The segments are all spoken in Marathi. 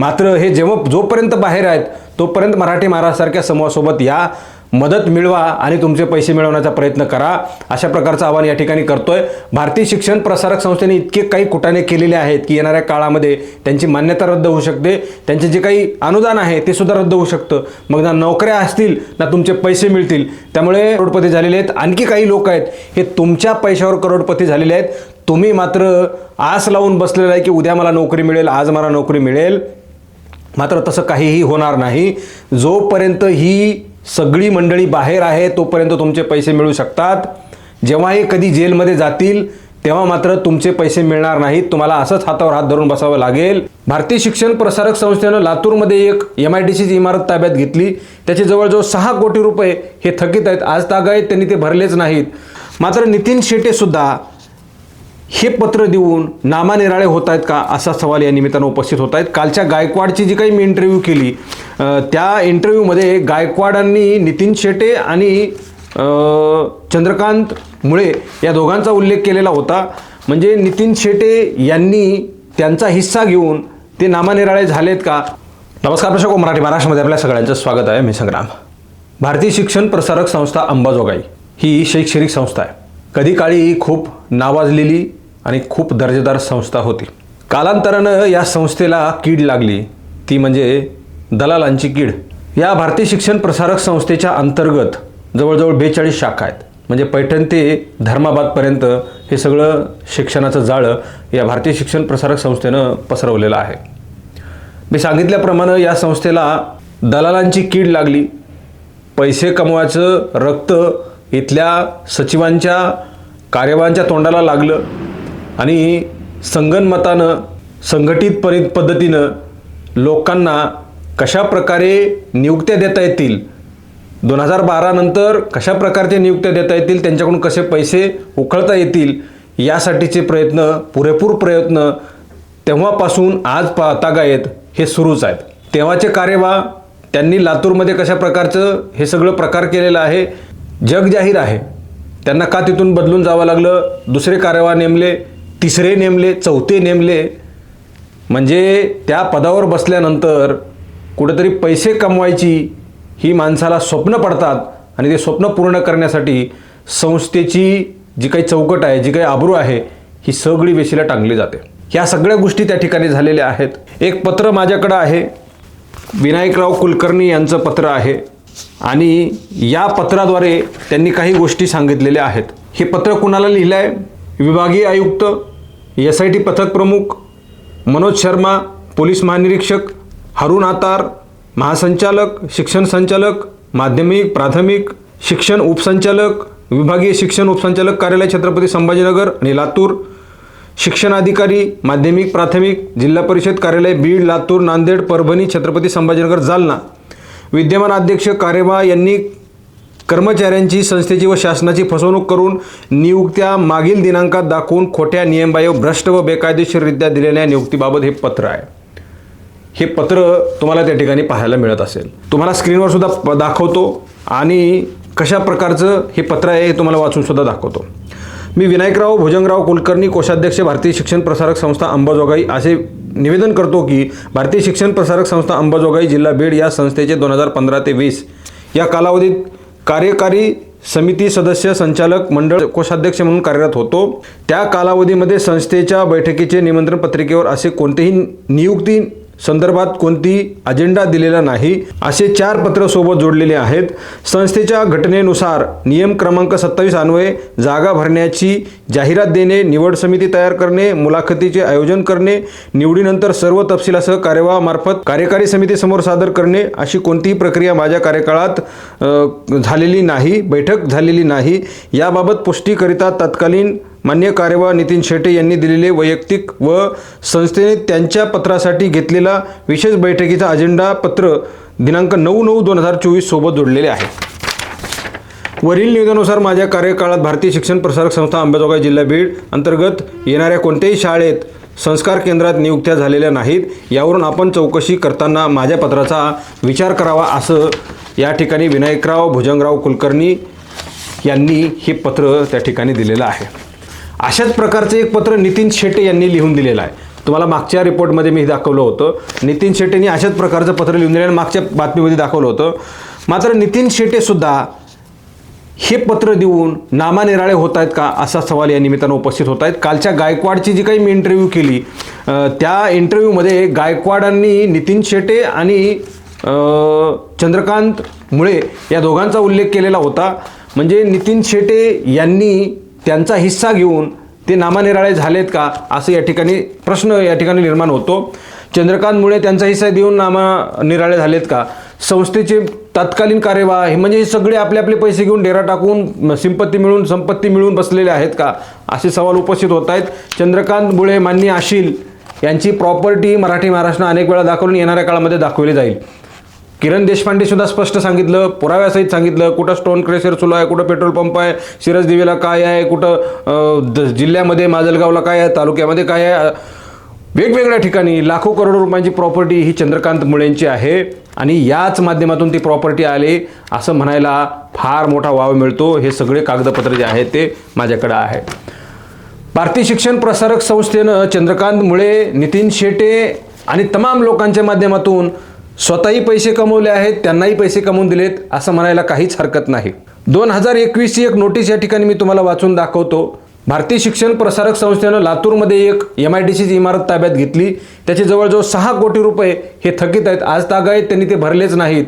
मात्र हे जोपर्यंत बाहेर आहेत तोपर्यंत मराठी महाराजसारख्या समूहासोबत या, मदत मिळवा आणि तुमचे पैसे मिळवण्याचा प्रयत्न करा, अशा प्रकारचं आवाहन या ठिकाणी करतोय। भारतीय शिक्षण प्रसारक संस्थेने इतके काही कुटाणे केलेले आहेत की येणाऱ्या काळामध्ये त्यांची मान्यता रद्द होऊ शकते, त्यांचे जे काही अनुदान आहे ते सुद्धा रद्द होऊ शकतं, मग ना नोकऱ्या असतील ना तुमचे पैसे मिळतील। त्यामुळे करोडपती झालेले आहेत आणखी काही लोक आहेत हे तुमच्या पैशावर करोडपती झालेले आहेत। तुम्ही मात्र आस लावून बसलेला आहे की उद्या मला नोकरी मिळेल, आज मला नोकरी मिळेल, मात्र तसं काहीही होणार नाही। जोपर्यंत ही सगळी मंडळी बाहेर आहे तोपर्यंत तुमचे पैसे मिळू शकतात। जेव्हा हे कधी जेलमध्ये जातील तेव्हा मात्र तुमचे पैसे मिळणार नाहीत, तुम्हाला असंच हातावर हात धरून बसावं लागेल। भारतीय शिक्षण प्रसारक संस्थेनं लातूरमध्ये एक MIDCची इमारत ताब्यात घेतली, त्याचे जवळजवळ 6 कोटी रुपये हे थकीत आहेत, आज तागायत त्यांनी ते भरलेच नाहीत। मात्र नितीन शेटे सुद्धा हे पत्र देऊन नामानिराळे होत आहेत का असा सवाल या निमित्तानं उपस्थित होत आहेत। कालच्या गायकवाडची जी काही मी इंटरव्ह्यू केली त्या इंटरव्ह्यूमध्ये गायकवाडांनी नितीन शेटे आणि चंद्रकांत मुळे या दोघांचा उल्लेख केलेला होता। म्हणजे नितीन शेटे यांनी त्यांचा हिस्सा घेऊन ते नामानिराळे झालेत का? नमस्कार दर्शक, मराठी महाराष्ट्रामध्ये आपल्या सगळ्यांचं स्वागत आहे, मी संग्राम। भारतीय शिक्षण प्रसारक संस्था अंबाजोगाई ही शैक्षणिक संस्था आहे, कधी काळी खूप नावाजलेली आणि खूप दर्जेदार संस्था होती। कालांतरानं या संस्थेला कीड लागली, ती म्हणजे दलालांची कीड। या भारतीय शिक्षण प्रसारक संस्थेच्या अंतर्गत जवळजवळ 42 शाखा आहेत, म्हणजे पैठण ते धर्माबादपर्यंत हे सगळं शिक्षणाचं जाळं या भारतीय शिक्षण प्रसारक संस्थेनं पसरवलेलं आहे। मी सांगितल्याप्रमाणे या संस्थेला दलालांची कीड लागली, पैसे कमवायचं रक्त इथल्या सचिवांच्या कार्यवाहांच्या तोंडाला लागलं आणि संगनमतानं संघटित पद्धतीनं लोकांना कशा प्रकारे नियुक्त्या देता येतील, 2012 नंतर कशा प्रकारच्या नियुक्त्या देता येतील, त्यांच्याकडून कसे पैसे उकळता येतील यासाठीचे पुरेपूर प्रयत्न तेव्हापासून आज तागायत हे सुरूच आहेत। तेव्हाचे कार्यवाह त्यांनी लातूरमध्ये कशा प्रकारचं हे सगळं प्रकार केलेलं आहे जगजाहीर आहे। त्यांना का तिथून बदलून जावं लागलं, दुसरे कार्यवाह नेमले, तिसरे नेमले, चौथे नेमले, म्हणजे त्या पदावर बसल्यानंतर कुठेतरी पैसे कमवायची ही माणसाला स्वप्न पडतात आणि ते स्वप्न पूर्ण करण्यासाठी संस्थेची जी काही चौकट आहे, जी काही आबरू आहे, ही सगळी वेशीला टांगली जाते। ह्या सगळ्या गोष्टी त्या ठिकाणी झालेल्या आहेत। एक पत्र माझ्याकडं आहे, विनायकराव कुलकर्णी यांचं पत्र आहे आणि या पत्राद्वारे त्यांनी काही गोष्टी सांगितलेल्या आहेत। हे पत्र कुणाला लिहिलं आहे? विभागीय आयुक्त, SIT पथक प्रमुख मनोज शर्मा, पोलीस महानिरीक्षक हरुण आतार, महासंचालक, शिक्षण संचालक, माध्यमिक प्राथमिक शिक्षण उपसंचालक, विभागीय शिक्षण उपसंचालक कार्यालय छत्रपती संभाजीनगर आणि लातूर, शिक्षणाधिकारी माध्यमिक प्राथमिक जिल्हा परिषद कार्यालय बीड, लातूर, नांदेड, परभणी, छत्रपती संभाजीनगर, जालना। विद्यमान अध्यक्ष कार्यवाह यांनी कर्मचाऱ्यांची संस्थेची व शासनाची फसवणूक करून नियुक्त्या मागील दिनांकात दाखवून खोट्या नियमबाह्य भ्रष्ट व बेकायदेशीररित्या दिलेल्या नियुक्तीबाबत हे पत्र आहे। हे पत्र तुम्हाला त्या ठिकाणी पाहायला मिळत असेल, तुम्हाला स्क्रीनवर सुद्धा दाखवतो आणि कशा प्रकारचं हे पत्र आहे हे तुम्हाला वाचून सुद्धा दाखवतो। मी विनायकराव भुजंगराव कुलकर्णी, कोषाध्यक्ष, भारतीय शिक्षण प्रसारक संस्था अंबाजोगाई असे निवेदन करतो की भारतीय शिक्षण प्रसारक संस्था अंबाजोगाई जिल्हा बीड या संस्थेचे 2015 ते 20 या कालावधीत कार्यकारी समिती सदस्य, संचालक मंडळ, कोषाध्यक्ष म्हणून कार्यरत होतो। त्या कालावधीमध्ये संस्थेच्या बैठकीचे निमंत्रण पत्रिकेवर असे कोणतेही नियुक्ती संदर्भात कोणती अजेंडा दिलेला नाही असे 4 पत्र सोबत जोडलेले आहेत। संस्थेच्या घटनेनुसार नियम क्रमांक 27 अन्वये जागा भरण्याची जाहिरात देणे, निवड समिती तयार करणे, मुलाखतीचे आयोजन करणे, निवडीनंतर सर्व तपशिलासह कार्यवाहामार्फत कार्यकारी समितीसमोर सादर करणे अशी कोणतीही प्रक्रिया माझ्या कार्यकाळात झालेली नाही, बैठक झालेली नाही। याबाबत पुष्टीकरिता तत्कालीन मान्य कार्यवाह नितीन शेटे यांनी दिलेले वैयक्तिक व संस्थेने त्यांच्या पत्रासाठी घेतलेला विशेष बैठकीचा अजेंडा पत्र दिनांक 9/9/2024 सोबत जोडलेले आहे। वरील निवेदनानुसार माझ्या कार्यकाळात भारतीय शिक्षण प्रसारक संस्था अंबाजोगाई जिल्हा बीड अंतर्गत येणाऱ्या कोणत्याही शाळेत संस्कार केंद्रात नियुक्त्या झालेल्या नाहीत। यावरून आपण चौकशी करताना माझ्या पत्राचा विचार करावा असं या ठिकाणी विनायकराव भुजंगराव कुलकर्णी यांनी हे पत्र त्या ठिकाणी दिलेलं आहे। अशाच प्रकारचे एक पत्र नितीन शेटे यांनी लिहून दिलेलं आहे। तुम्हाला मागच्या रिपोर्टमध्ये मी दाखवलं होतं. नितीन शेटेंनी अशाच प्रकारचं पत्र लिहून दिलं आणि मागच्या बातमीमध्ये दाखवलं होतं. मात्र नितीन शेटेसुद्धा हे पत्र देऊन नामानिराळे होत आहेत का असा सवाल या निमित्तानं उपस्थित होत आहेत. कालच्या गायकवाडची जी काही मी इंटरव्ह्यू केली त्या इंटरव्ह्यूमध्ये गायकवाडांनी नितीन शेटे आणि चंद्रकांत मुळे या दोघांचा उल्लेख केलेला होता. म्हणजे नितीन शेटे यांनी त्यांचा हिस्सा घेऊन ते नामानिराळे झालेत का असं या ठिकाणी प्रश्न या ठिकाणी निर्माण होतो. चंद्रकांत मुळे त्यांचा हिस्सा देऊन नामानिराळे झालेत का, संस्थेचे तत्कालीन कार्यवाह म्हणजे हे सगळे आपले आपले पैसे घेऊन डेरा टाकून संपत्ती मिळून बसलेले आहेत का असे सवाल उपस्थित होत आहेत. चंद्रकांत मुळे मान्य आशील यांची प्रॉपर्टी मराठी महाराष्ट्रानं अनेक वेळा दाखवून येणाऱ्या काळामध्ये दाखवली जाईल. किरण देशपांडे सुद्धा स्पष्ट सांगितलं, पुराव्यासहित सांगितलं, कुठं स्टोन क्रेशर सुरू आहे, कुठं पेट्रोल पंप आहे, शिरस दिवेला काय आहे, कुठं जिल्ह्यामध्ये माजलगावला काय आहे, तालुक्यामध्ये काय आहे, वेगवेगळ्या ठिकाणी लाखो करोडो रुपयांची प्रॉपर्टी ही चंद्रकांत मुळेंची आहे. आणि याच माध्यमातून ती प्रॉपर्टी आली असं म्हणायला फार मोठा वाव मिळतो. हे सगळे कागदपत्र जे आहेत ते माझ्याकडे आहे. भारतीय शिक्षण प्रसारक संस्थेनं चंद्रकांत मुळे, नितीन शेटे आणि तमाम लोकांच्या माध्यमातून स्वतःही पैसे कमवले आहेत, त्यांनाही पैसे कमवून दिलेत असं म्हणायला काहीच हरकत नाही. 2021ची एक नोटीस या ठिकाणी मी तुम्हाला वाचून दाखवतो. भारतीय शिक्षण प्रसारक संस्थेनं लातूरमध्ये एक MIDCची इमारत ताब्यात घेतली. त्याचे जवळजवळ 6 कोटी रुपये हे थकीत आहेत. आज तागायत त्यांनी ते भरलेच नाहीत.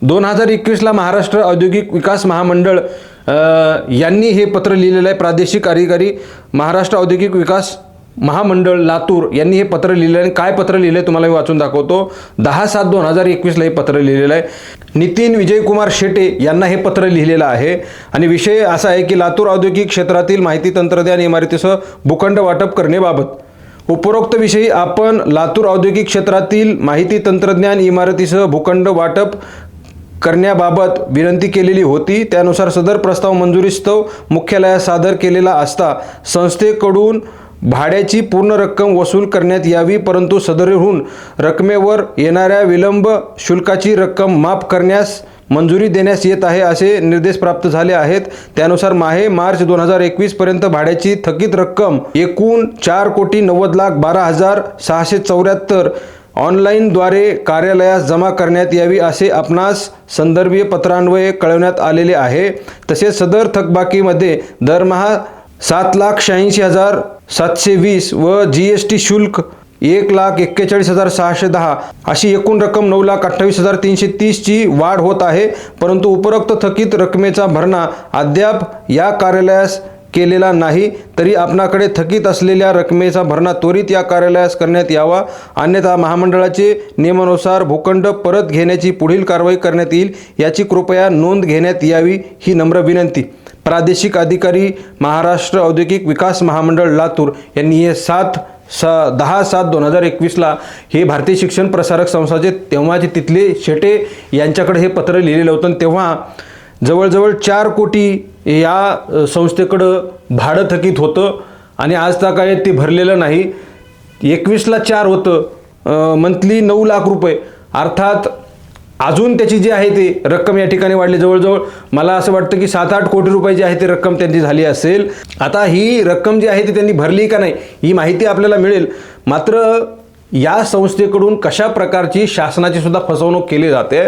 2021ला महाराष्ट्र औद्योगिक विकास महामंडळ यांनी हे पत्र लिहिलेलं आहे. प्रादेशिक अधिकारी महाराष्ट्र औद्योगिक विकास महामंडळ लातूर यांनी हे पत्र लिहिलं आहे. काय पत्र लिहिलं आहे तुम्हाला मी वाचून दाखवतो. 10/7/2021ला हे पत्र लिहिलेलं आहे. नितीन विजयकुमार शेटे यांना हे पत्र लिहिलेलं आहे. आणि विषय असा आहे की लातूर औद्योगिक क्षेत्रातील माहिती तंत्रज्ञान इमारतीसह भूखंड वाटप करण्याबाबत. उपरोक्त विषयी आपण लातूर औद्योगिक क्षेत्रातील माहिती तंत्रज्ञान इमारतीसह भूखंड वाटप करण्याबाबत विनंती केलेली होती. त्यानुसार सदर प्रस्ताव मंजुरीस्तव मुख्यालयात सादर केलेला असता संस्थेकडून भाड्याची पूर्ण रक्कम वसूल करण्यात यावी, परंतु सदरहून रकमेवर येणाऱ्या विलंब शुल्काची रक्कम माफ करण्यास मंजुरी देण्यास येत आहे असे निर्देश प्राप्त झाले आहेत. त्यानुसार मार्च 2021 पर्यंत भाड्याची थकीत रक्कम एकूण 4,90,12,674 ऑनलाईनद्वारे कार्यालयास जमा करण्यात यावी असे आपणास संदर्भीय पत्रान्वये कळवण्यात आलेले आहे. तसेच सदर थकबाकीमध्ये दरमहा 7,86,720 व GST शुल्क 1,41,610 अशी एकूण रक्कम 9,28,330 ची वाढ होत आहे. परंतु उपरोक्त थकीत रकमेचा भरणा अद्याप या कार्यालयास केलेला नाही. तरी आपणाकडे थकीत असलेल्या रकमेचा भरणा त्वरित या कार्यालयास करण्यात यावा, अन्यथा महामंडळाचे नियमानुसार भूखंड परत घेण्याची पुढील कारवाई करण्यात येईल याची कृपया नोंद घेण्यात यावी ही नम्र विनंती. प्रादेशिक अधिकारी महाराष्ट्र औद्योगिक विकास महामंडळ लातूर यांनी हे 10/7/2021ला हे भारतीय शिक्षण प्रसारक संस्थाचे तेव्हाचे तिथले शेटे यांच्याकडे हे पत्र लिहिलेलं होतं. तेव्हा जवळजवळ 4 कोटी या संस्थेकडं भाडं थकीत होतं आणि आज तर काय ते भरलेलं नाही. 21ला 4 होतं, मंथली 9 लाख रुपये. अर्थात अजून त्याची जी आहे ती रक्कम या ठिकाणी वाढली. जवळजवळ मला असं वाटतं की 7-8 कोटी रुपये जी आहे ती रक्कम त्यांची झाली असेल. आता ही रक्कम जी आहे ती त्यांनी भरली का नाही ही माहिती आपल्याला मिळेल. मात्र या संस्थेकडून कशा प्रकारची शासनाची सुद्धा फसवणूक केली जाते,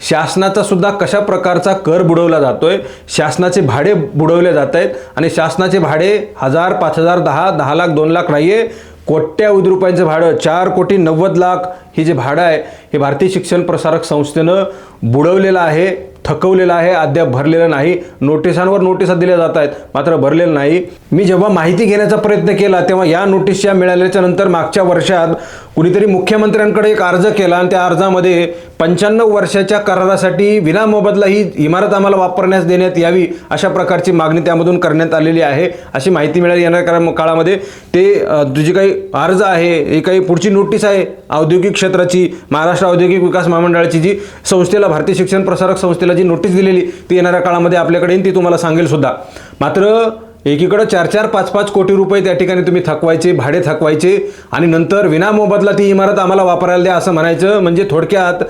शासनाचा सुद्धा कशा प्रकारचा कर बुडवला जातोय, शासनाचे भाडे बुडवले जात आहेत आणि शासनाचे भाडे 1,000, 5,000, 10 लाख 2 लाख नाही आहे, कोट्यावधी रुपयांचं भाडं 4,90,00,000 हे जे भाडं आहे हे भारतीय शिक्षण प्रसारक संस्थेनं बुडवलेलं आहे, थकवलेलं आहे, अद्याप भरलेलं नाही. नोटिसांवर नोटिसा दिल्या जात आहेत मात्र भरलेलं नाही. मी जेव्हा माहिती घेण्याचा प्रयत्न केला तेव्हा या नोटीसच्या मिळाल्याच्या नंतर मागच्या वर्षात कुणीतरी मुख्यमंत्र्यांकडे एक अर्ज केला आणि त्या अर्जामध्ये 95 वर्षाच्या करारासाठी विनामोबदला ही इमारत आम्हाला वापरण्यास देण्यात यावी अशा प्रकारची मागणी त्यामधून करण्यात आलेली आहे अशी माहिती मिळाली. येणाऱ्या काळामध्ये ते जी काही अर्ज आहे, ही काही पुढची नोटीस आहे औद्योगिक क्षेत्राची, महाराष्ट्र औद्योगिक विकास महामंडळाची जी संस्थेला भारतीय शिक्षण प्रसारक संस्थेला जी नोटीस दिलेली ती येणाऱ्या काळामध्ये आपल्याकडे येईल, ती तुम्हाला सांगेल सुद्धा. मात्र एकीकडे 4-4, 5-5 कोटी रुपये त्या ठिकाणी तुम्ही थकवायचे, भाडे थकवायचे आणि नंतर विनामोबदला ती इमारत आम्हाला वापरायला द्या असं म्हणायचं. म्हणजे थोडक्यात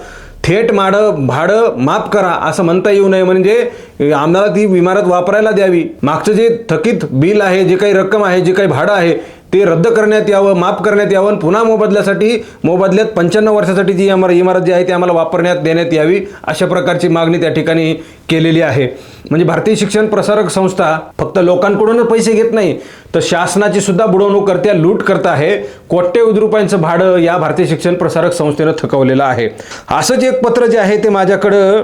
थेट भाडं माफ करा असं म्हणता येऊ नये, म्हणजे आम्हाला ती इमारत वापरायला द्यावी. मागचं जे थकीत बिल आहे, जे काही रक्कम आहे, जे काही भाडं आहे ते रद्द करण्यात यावं, माफ करण्यात यावं, पुन्हा मोबदल्यासाठी मोबदल्यात 95 वर्षासाठी जी इमारत जी आहे ती आम्हाला वापरण्यात देण्यात यावी, अशा प्रकारची मागणी त्या ठिकाणी केलेली आहे. म्हणजे भारतीय शिक्षण प्रसारक संस्था फक्त लोकांकडूनच पैसे घेत नाही, तर शासनाची सुद्धा बुडवणूक करते, लूट करत आहे. कोट्यवधी रुपयांचं भाडं या भारतीय शिक्षण प्रसारक संस्थेनं थकवलेलं आहे. असंच एक पत्र जे आहे ते माझ्याकडं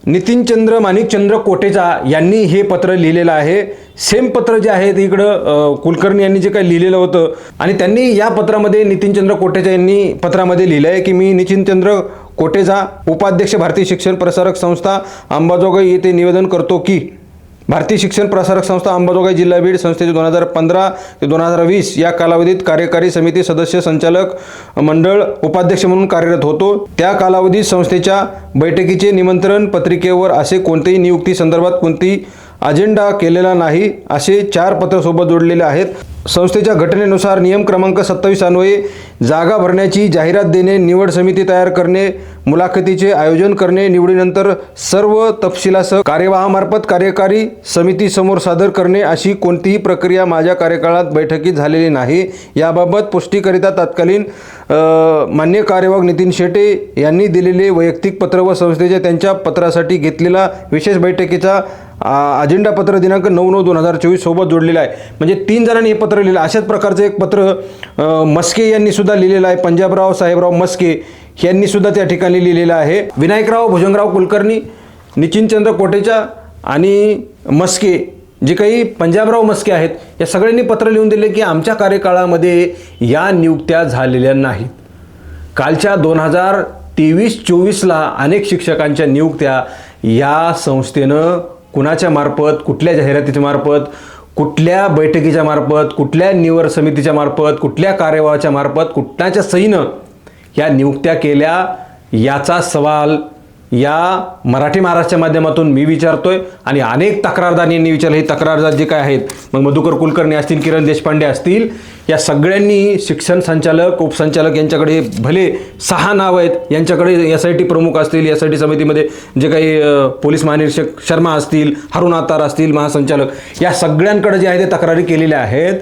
नितीनचंद्र माणिकचंद्र कोटेचा यांनी हे पत्र लिहिलेलं आहे. सेम पत्र जे आहे ते इकडं कुलकर्णी यांनी जे काही लिहिलेलं होतं, आणि त्यांनी या पत्रामध्ये नितीनचंद्र कोटेचा यांनी पत्रामध्ये लिहिलं आहे की मी नितीनचंद्र कोटेचा, उपाध्यक्ष भारतीय शिक्षण प्रसारक संस्था अंबाजोगाई येथे निवेदन करतो की भारतीय शिक्षण प्रसारक संस्था अंबाजोगाई जिल्हा बीड संस्थेचे 2015 ते 2020 या कालावधीत कार्यकारी समिती सदस्य, संचालक मंडळ उपाध्यक्ष म्हणून कार्यरत होतो. त्या कालावधीत संस्थेच्या बैठकीचे निमंत्रण पत्रिकेवर असे कोणतेही नियुक्ती संदर्भात कोणती अजेंडा केलेला नाही, असे 4 पत्र सोबत जोडलेले आहेत. संस्थेच्या घटनेनुसार नियम क्रमांक 27 अन्वये जागा भरण्याची जाहिरात देणे, निवड समिती तयार करणे, मुलाखतीचे आयोजन करणे, निवडीनंतर सर्व तपशिलासह कार्यवाहामार्फत कार्यकारी समितीसमोर सादर करणे अशी कोणतीही प्रक्रिया माझ्या कार्यकाळात बैठकीत झालेली नाही. याबाबत पुष्टीकरिता तत्कालीन मान्य कार्यवाहक नितीन शेटे यांनी दिलेले वैयक्तिक पत्र व संस्थेच्या त्यांच्या पत्रासाठी घेतलेला विशेष बैठकीचा अजेंडा पत्र दिनांक 9/9/2024 सोबत जोडलेला आहे. म्हणजे 3 जणांनी हे पत्र लिहिलं. अशाच प्रकारचं एक पत्र मस्के यांनी सुद्धा लिहिलेलं आहे. पंजाबराव साहेबराव मस्के यांनी सुद्धा त्या ठिकाणी लिहिलेलं आहे. विनायकराव भुजंगराव कुलकर्णी, नितीनचंद्र कोटेचा आणि मस्के, जे काही पंजाबराव मस्के आहेत, या सगळ्यांनी पत्र लिहून दिले की आमच्या कार्यकाळामध्ये या नियुक्त्या झालेल्या नाहीत. कालच्या 2023-24ला अनेक शिक्षकांच्या नियुक्त्या या संस्थेनं कुणाच्या मार्फत, कुठल्या जाहिरातीच्या मार्फत, कुठल्या बैठकीच्या मार्फत, कुठल्या निवड समितीच्या मार्फत, कुठल्या कार्यवाहाच्या मार्फत, कुठल्याच्या सहीनं या नियुक्त्या केल्या, याचा सवाल या मराठी महाराष्ट्राच्या माध्यमातून मी विचारतोय आणि अनेक तक्रारदारांनी विचारलं. हे तक्रारदार जे काय आहेत, मग मधुकर कुलकर्णी असतील, किरण देशपांडे असतील, या सगळ्यांनी शिक्षण संचालक, उपसंचालक यांच्याकडे भले 6 नाव आहेत, यांच्याकडे SIT प्रमुख असतील, SIT समितीमध्ये जे काही पोलीस महानिरीक्षक शर्मा असतील, हरुण आतार असतील, महासंचालक, या सगळ्यांकडे जे आहे ते तक्रारी केलेल्या आहेत,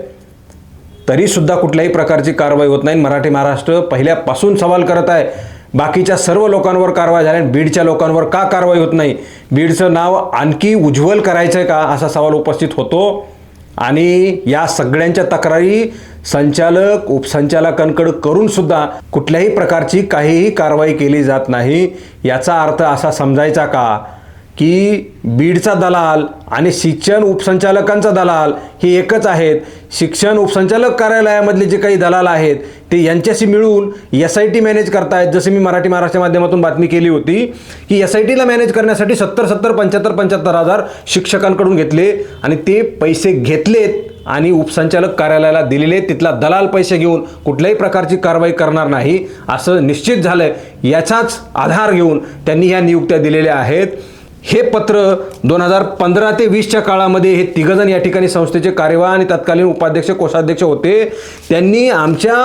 तरीसुद्धा कुठल्याही प्रकारची कारवाई होत नाही. मराठी महाराष्ट्र पहिल्यापासून सवाल करत आहे. बाकीच्या सर्व लोकांवर कारवाई झाल्या, बीडच्या लोकांवर का कारवाई होत नाही? बीडचं नाव आणखी उज्ज्वल करायचं आहे का, असा सवाल उपस्थित होतो. आणि या सगळ्यांच्या तक्रारी संचालक, उपसंचालकांकडे करून सुद्धा कुठल्याही प्रकारची काहीही कारवाई केली जात नाही. याचा अर्थ असा समजायचा का की बीडचा दलाल आणि शिक्षण उपसंचालकांचा दलाल हे एकच आहेत? शिक्षण उपसंचालक कार्यालयामधले जे काही दलाल आहेत ते यांच्याशी मिळून SIT मॅनेज करतायत. जसे मी मराठी महाराष्ट्राच्या माध्यमातून बातमी केली होती की SITला मॅनेज करण्यासाठी 70 75 हजार शिक्षकांकडून घेतले आणि ते पैसे घेतलेत आणि उपसंचालक कार्यालयाला दिलेले. तिथला दलाल पैसे घेऊन कुठल्याही प्रकारची कारवाई करणार नाही असं निश्चित झालंय. याचाच आधार घेऊन त्यांनी ह्या नियुक्त्या दिलेल्या आहेत. हे पत्र 2015 ते 20च्या काळामध्ये हे तिघजण या ठिकाणी संस्थेचे कार्यवाह आणि तत्कालीन उपाध्यक्ष, कोषाध्यक्ष होते. त्यांनी आमच्या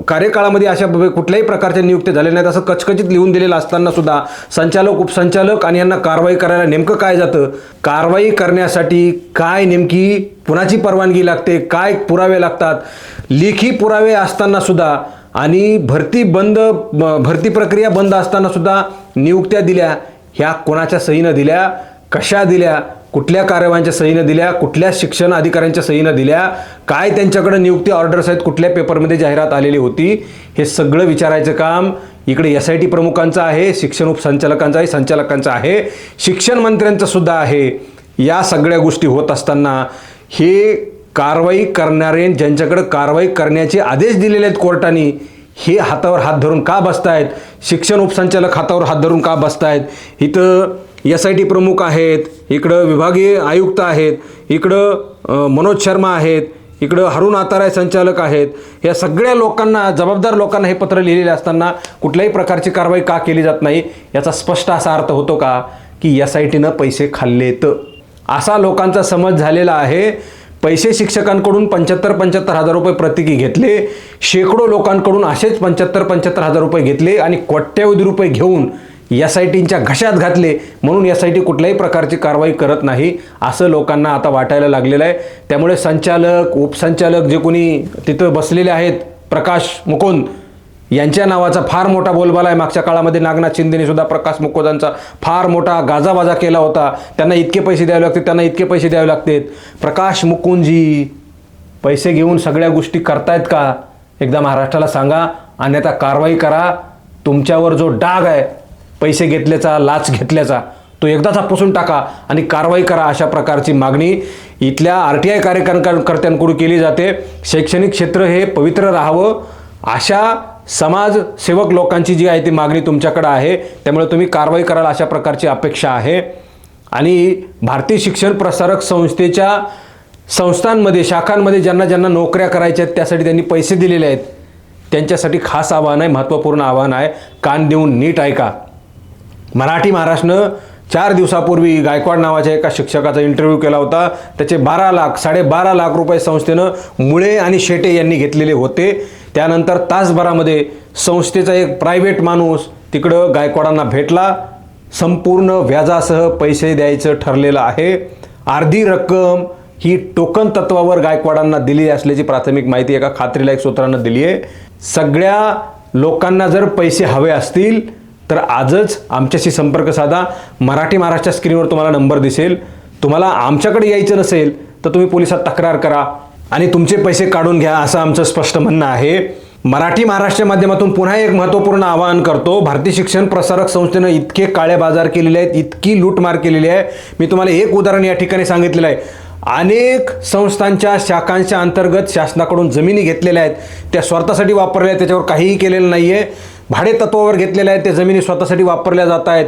कार्यकाळामध्ये अशा कुठल्याही प्रकारच्या नियुक्त्या झालेल्या नाहीत असं कचकचित लिहून दिलेलं असताना सुद्धा संचालक, उपसंचालक आणि यांना कारवाई करायला नेमकं काय जातं? कारवाई करण्यासाठी काय नेमकी कुणाची परवानगी लागते, काय पुरावे लागतात? लेखी पुरावे असताना सुद्धा आणि भरती प्रक्रिया बंद असताना सुद्धा नियुक्त्या दिल्या. ह्या कोणाच्या सहीनं दिल्या, कशा दिल्या, कुठल्या कार्यवाहांच्या सहीनं दिल्या, कुठल्या शिक्षण अधिकाऱ्यांच्या सहीनं दिल्या, काय त्यांच्याकडे नियुक्ती ऑर्डर्स आहेत, कुठल्या पेपरमध्ये जाहिरात आलेली होती, हे सगळं विचारायचं काम इकडे SIT प्रमुखांचं आहे, शिक्षण उपसंचालकांचं आहे, संचालकांचं आहे, शिक्षण मंत्र्यांचं सुद्धा आहे. या सगळ्या गोष्टी होत असताना हे कारवाई करणारे, ज्यांच्याकडे कारवाई करण्याचे आदेश दिलेले आहेत कोर्टाने, हे हातावर हात धरून का बसतायत? शिक्षण उपसंचालक हातावर हात धरून का बसतायत? इथं SIT प्रमुख आहेत, इकडं विभागीय आयुक्त आहेत, इकडं मनोज शर्मा आहेत, इकडं हरुण आताराय संचालक आहेत. या सगळ्या लोकांना, जबाबदार लोकांना हे पत्र लिहिलेले असताना कुठल्याही प्रकारची कारवाई का केली जात नाही? याचा स्पष्ट असा अर्थ होतो का की SITनं पैसे खाल्लेत, असा लोकांचा समज झालेला आहे. पैसे शिक्षकांकडून 75 हजार रुपये प्रत्येकी घेतले. शेकडो लोकांकडून असेच 75 हजार रुपये घेतले आणि कोट्यवधी रुपये घेऊन SITच्या घशात घातले म्हणून SIT कुठल्याही प्रकारची कारवाई करत नाही असं लोकांना आता वाटायला लागलेलं आहे. त्यामुळे संचालक, उपसंचालक जे कोणी तिथं बसलेले आहेत, प्रकाश मुकुंद यांच्या नावाचा फार मोठा बोलबाला आहे. मागच्या काळामध्ये नागनाथ शिंदेने सुद्धा प्रकाश मुकुंदांचा फार मोठा गाजावाजा केला होता. त्यांना इतके पैसे द्यावे लागते, त्यांना इतके पैसे द्यावे लागतात. प्रकाश मुकुंदजी पैसे घेऊन सगळ्या गोष्टी करतायत का? एकदा महाराष्ट्राला सांगा, अन्यथा कारवाई करा. तुमच्यावर जो डाग आहे पैसे घेतल्याचा, लाच घेतल्याचा, तो एकदाचा पुसून टाका आणि कारवाई करा. अशा प्रकारची मागणी इथल्या RTI कार्यकर्त्यांकडून केली जाते. शैक्षणिक क्षेत्र हे पवित्र राहावं अशा समाजसेवक लोकांची जी आहे ती मागणी तुमच्याकडे आहे. त्यामुळे तुम्ही कारवाई कराल अशा प्रकारची अपेक्षा आहे. आणि भारतीय शिक्षण प्रसारक संस्थेच्या संस्थांमध्ये, शाखांमध्ये ज्यांना ज्यांना नोकऱ्या करायच्या आहेत त्यासाठी त्यांनी पैसे दिलेले आहेत, त्यांच्यासाठी खास आव्हान आहे, महत्त्वपूर्ण आव्हान आहे. कान देऊन नीट ऐका. मराठी महाराष्ट्रानं 4 दिवसापूर्वी गायकवाड नावाच्या एका शिक्षकाचा इंटरव्ह्यू केला होता. त्याचे 12 लाख रुपये संस्थेनं मुळे आणि शेटे यांनी घेतलेले होते. त्यानंतर तासभरामध्ये संस्थेचा एक प्रायव्हेट माणूस तिकडं गायकवाडांना भेटला. संपूर्ण व्याजासह पैसे द्यायचं ठरलेलं आहे. अर्धी रक्कम ही टोकन तत्वावर गायकवाडांना दिली असल्याची प्राथमिक माहिती एका खात्रीलायक सूत्रानं दिली आहे. सगळ्या लोकांना जर पैसे हवे असतील तर आजच आमच्याशी संपर्क साधा. मराठी महाराष्ट्र स्क्रीनवर तुम्हाला नंबर दिसेल. तुम्हाला आमच्याकडे यायचं नसेल तर तुम्ही पोलिसात तक्रार करा आणि तुमचे पैसे काढून घ्या असं आमचं स्पष्ट म्हणणं आहे. मराठी महाराष्ट्र माध्यमातून पुन्हा एक महत्त्वपूर्ण आवाहन करतो. भारतीय शिक्षण प्रसारक संस्थेनं इतके काळे बाजार केलेले आहेत, इतकी लूटमार केलेली आहे. मी तुम्हाला एक उदाहरण या ठिकाणी सांगितलेलं आहे. अनेक संस्थांच्या शाखांच्या अंतर्गत शासनाकडून जमिनी घेतलेल्या आहेत, त्या स्वार्थासाठी वापरल्या आहेत, त्याच्यावर काहीही केलेलं नाही आहे. भाडे तत्वावर घेतलेल्या आहेत, त्या जमिनी स्वतःसाठी वापरल्या जात आहेत.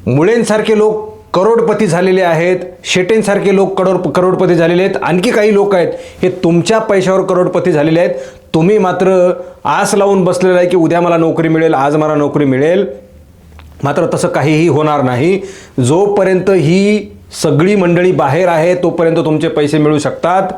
मुळेंसारखे लोक करोडपती झालेले आहेत, शेटेंसारखे लोक करोडपती झालेले आहेत. आणखी काही लोक आहेत हे तुमच्या पैशावर करोडपती झालेले आहेत. तुम्ही मात्र आस लावून बसलेला आहे की उद्या मला नोकरी मिळेल, आज मला नोकरी मिळेल. मात्र तसं काहीही होणार नाही. जोपर्यंत ही सगळी मंडळी बाहेर आहे तोपर्यंत तुमचे पैसे मिळू शकतात.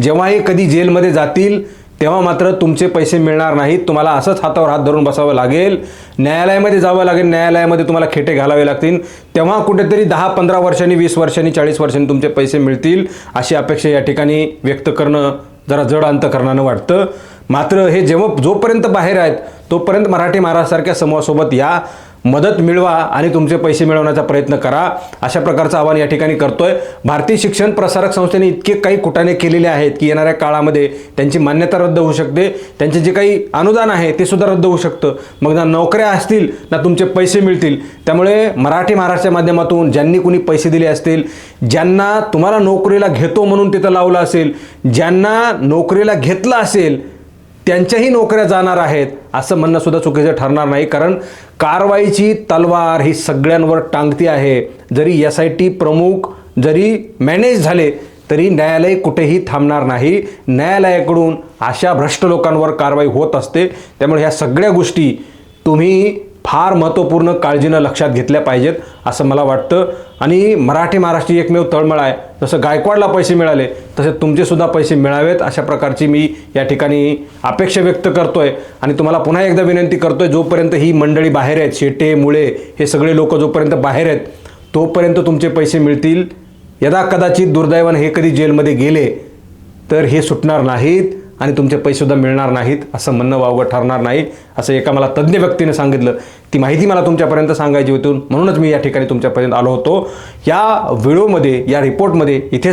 जेव्हा हे कधी जेलमध्ये जातील तेव्हा मात्र तुमचे पैसे मिळणार नाहीत. तुम्हाला असंच हातावर हात धरून बसावं लागेल, न्यायालयामध्ये जावं लागेल, न्यायालयामध्ये तुम्हाला खेटे घालावे लागतील. तेव्हा कुठेतरी 10-15 वर्षांनी, 20 वर्षांनी, 40 वर्षांनी तुमचे पैसे मिळतील अशी अपेक्षा या ठिकाणी व्यक्त करणं जरा जड अंतकरणानं वाटतं. मात्र हे जोपर्यंत बाहेर आहेत तोपर्यंत मराठी महाराष्ट्रासारख्या समूहासोबत या, मदत मिळवा आणि तुमचे पैसे मिळवण्याचा प्रयत्न करा अशा प्रकारचं आवाहन या ठिकाणी करतोय. भारतीय शिक्षण प्रसारक संस्थेने इतके काही कुटाणे केलेले आहेत की येणाऱ्या काळामध्ये त्यांची मान्यता रद्द होऊ शकते. त्यांचे जे काही अनुदान आहे ते सुद्धा रद्द होऊ शकतं. मग ना नोकऱ्या असतील ना तुमचे पैसे मिळतील. त्यामुळे मराठी महाराष्ट्राच्या माध्यमातून ज्यांनी कुणी पैसे दिले असतील, ज्यांना तुम्हाला नोकरीला घेतो म्हणून तिथं लावलं असेल, ज्यांना नोकरीला घेतलं असेल त्यांच्याही नोकऱ्या जाणार आहेत असं म्हणणं सुद्धा चुकीचं ठरणार नाही. कारण कारवाईची तलवार ही सगळ्यांवर टांगती आहे. जरी SIT प्रमुख जरी मॅनेज झाले तरी न्यायालय कुठेही थांबणार नाही. न्यायालयाकडून अशा भ्रष्ट लोकांवर कारवाई होत असते. त्यामुळे ह्या सगळ्या गोष्टी तुम्ही फार महत्त्वपूर्ण काळजीनं लक्षात घेतल्या पाहिजेत असं मला वाटतं. आणि मराठी महाराष्ट्र एकमेव तळमळ आहे. जसं गायकवाडला पैसे मिळाले तसे तुमचेसुद्धा पैसे मिळावेत अशा प्रकारची मी या ठिकाणी अपेक्षा व्यक्त करतोय. आणि तुम्हाला पुन्हा एकदा विनंती करतोय, जोपर्यंत ही मंडळी बाहेर आहेत, शेटे, मुळे हे सगळे लोक जोपर्यंत बाहेर आहेत तोपर्यंत तुमचे पैसे मिळतील. यदा कदाचित दुर्दैवाने हे कधी जेलमध्ये गेले तर हे सुटणार नाहीत आणि तुमचे पैसेसुद्धा मिळणार नाहीत असं म्हणणं वावगं ठरणार नाही असं एका मला तज्ज्ञ व्यक्तीने सांगितलं. ती माहिती मला तुमच्यापर्यंत सांगायची होती म्हणूनच मी या ठिकाणी तुमच्यापर्यंत आलो होतो. या व्हिडिओमध्ये, या रिपोर्टमध्ये इथे